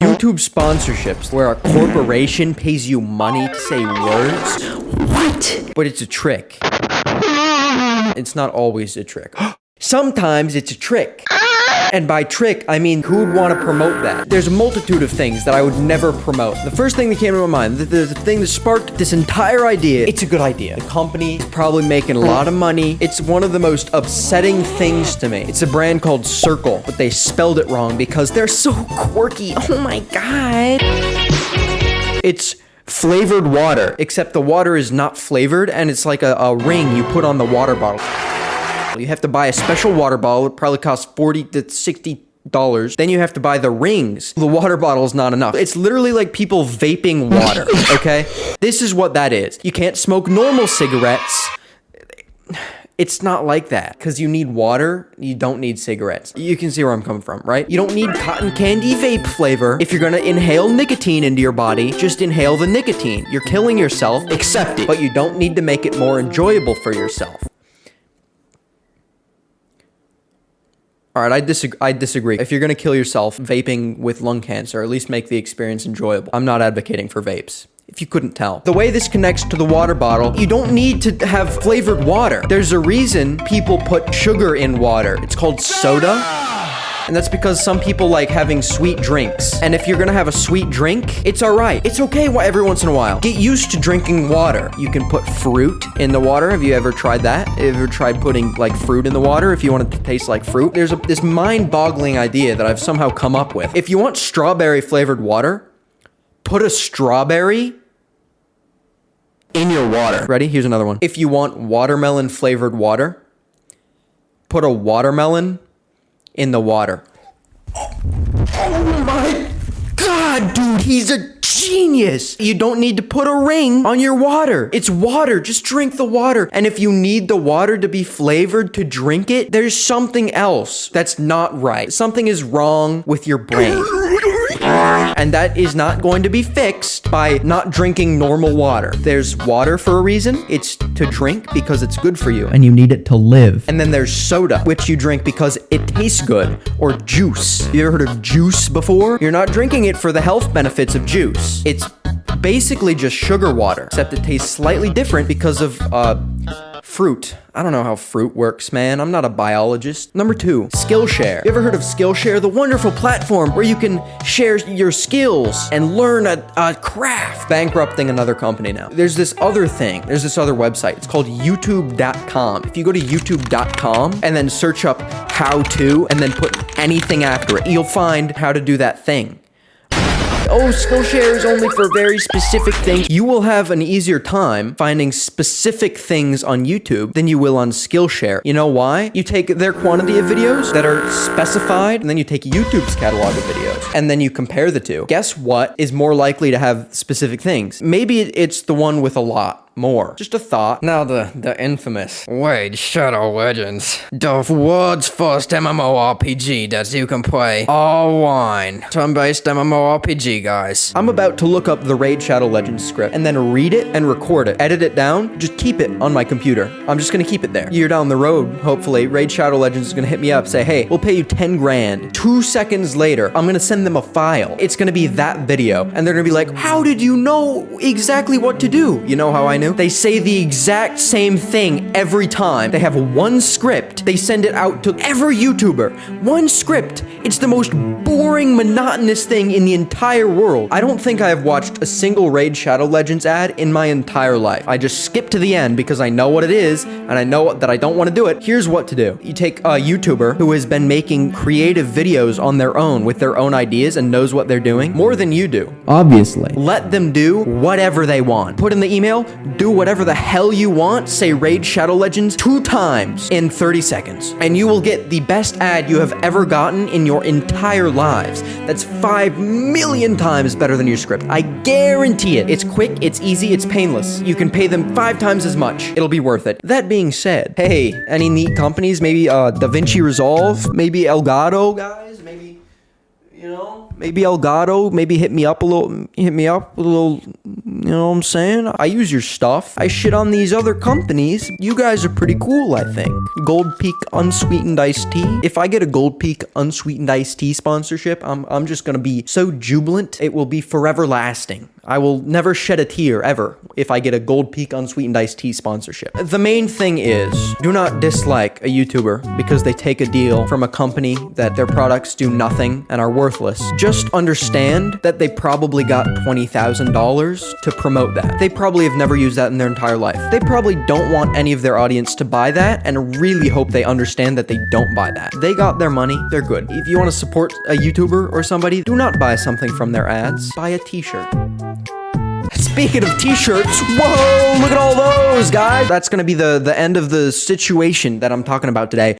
YouTube sponsorships where a corporation pays you money to say words. What? But it's a trick. It's not always a trick. Sometimes it's a trick. And by trick, I mean who would want to promote that? There's a multitude of things that I would never promote. The first thing that came to my mind, the thing that sparked this entire idea, it's a good idea. The company is probably making a lot of money. It's one of the most upsetting things to me. It's a brand called Cirkul, but they spelled it wrong because they're so quirky. Oh my god. It's flavored water, except the water is not flavored and it's like a ring you put on the water bottle. You have to buy a special water bottle. It probably costs $40 to $60. Then you have to buy the rings. The water bottle is not enough. It's literally like people vaping water, okay? This is what that is. You can't smoke normal cigarettes. It's not like that. Because you need water, you don't need cigarettes. You can see where I'm coming from, right? You don't need cotton candy vape flavor. If you're gonna inhale nicotine into your body, just inhale the nicotine. You're killing yourself, accept it. But you don't need to make it more enjoyable for yourself. All right, I disagree. If you're gonna kill yourself vaping with lung cancer, at least make the experience enjoyable. I'm not advocating for vapes, if you couldn't tell. The way this connects to the water bottle, you don't need to have flavored water. There's a reason people put sugar in water. It's called soda. And that's because some people like having sweet drinks. And if you're gonna have a sweet drink, it's all right. It's okay every once in a while. Get used to drinking water. You can put fruit in the water. Have you ever tried that? Have you ever tried putting like fruit in the water if you want it to taste like fruit? There's this mind-boggling idea that I've somehow come up with. If you want strawberry flavored water, put a strawberry in your water. Ready? Here's another one. If you want watermelon flavored water, put a watermelon in the water. Oh my god, dude, he's a genius. You don't need to put a ring on your water. It's water, just drink the water. And if you need the water to be flavored to drink it, there's something else that's not right. Something is wrong with your brain. And that is not going to be fixed by not drinking normal water. There's water for a reason. It's to drink because it's good for you and you need it to live. And then there's soda, which you drink because it tastes good, or juice. You ever heard of juice before? You're not drinking it for the health benefits of juice. It's basically just sugar water, except it tastes slightly different because of fruit. I don't know how fruit works, man. I'm not a biologist. Number 2, Skillshare. You ever heard of Skillshare? The wonderful platform where you can share your skills and learn a craft. Bankrupting another company now. There's this other thing. There's this other website. It's called youtube.com. If you go to youtube.com and then search up how to and then put anything after it, you'll find how to do that thing. Oh, Skillshare is only for very specific things. You will have an easier time finding specific things on YouTube than you will on Skillshare. You know why? You take their quantity of videos that are specified, and then you take YouTube's catalog of videos, and then you compare the two. Guess what is more likely to have specific things? Maybe it's the one with a lot more. Just a thought. Now the infamous Raid Shadow Legends, the world's first MMORPG that you can play online. Turn-based MMORPG, guys. I'm about to look up the Raid Shadow Legends script and then read it and record it. Edit it down, just keep it on my computer. I'm just gonna keep it there. Year down the road, hopefully, Raid Shadow Legends is gonna hit me up, say, hey, we'll pay you 10 grand. 2 seconds later, I'm gonna send them a file. It's gonna be that video. And they're gonna be like, how did you know exactly what to do? You know how I knew? They say the exact same thing every time. They have one script. They send it out to every YouTuber. One script. It's the most boring, monotonous thing in the entire world. I don't think I have watched a single Raid Shadow Legends ad in my entire life. I just skip to the end because I know what it is and I know that I don't want to do it. Here's what to do. You take a YouTuber who has been making creative videos on their own with their own ideas and knows what they're doing more than you do. Obviously. Let them do whatever they want. Put in the email, do whatever the hell you want, say Raid Shadow Legends 2 times in 30 seconds, and you will get the best ad you have ever gotten in your entire lives. That's 5 million times better than your script. I guarantee it. It's quick, it's easy, it's painless. You can pay them 5 times as much. It'll be worth it. That being said, hey, any neat companies? Maybe DaVinci Resolve? Maybe Elgato, guys? Maybe, you know, maybe Elgato? Maybe hit me up a little You know what I'm saying? I use your stuff. I shit on these other companies. You guys are pretty cool, I think. Gold Peak unsweetened iced tea. If I get a Gold Peak unsweetened iced tea sponsorship, I'm just gonna be so jubilant. It will be forever lasting. I will never shed a tear ever if I get a Gold Peak unsweetened iced tea sponsorship. The main thing is, do not dislike a YouTuber because they take a deal from a company that their products do nothing and are worthless. Just understand that they probably got $20,000 to promote that. They probably have never used that in their entire life. They probably don't want any of their audience to buy that and really hope they understand that they don't buy that. They got their money, they're good. If you want to support a YouTuber or somebody, do not buy something from their ads. Buy a t-shirt. Speaking of t-shirts, whoa, look at all those, guys. That's gonna be the end of the situation that I'm talking about today.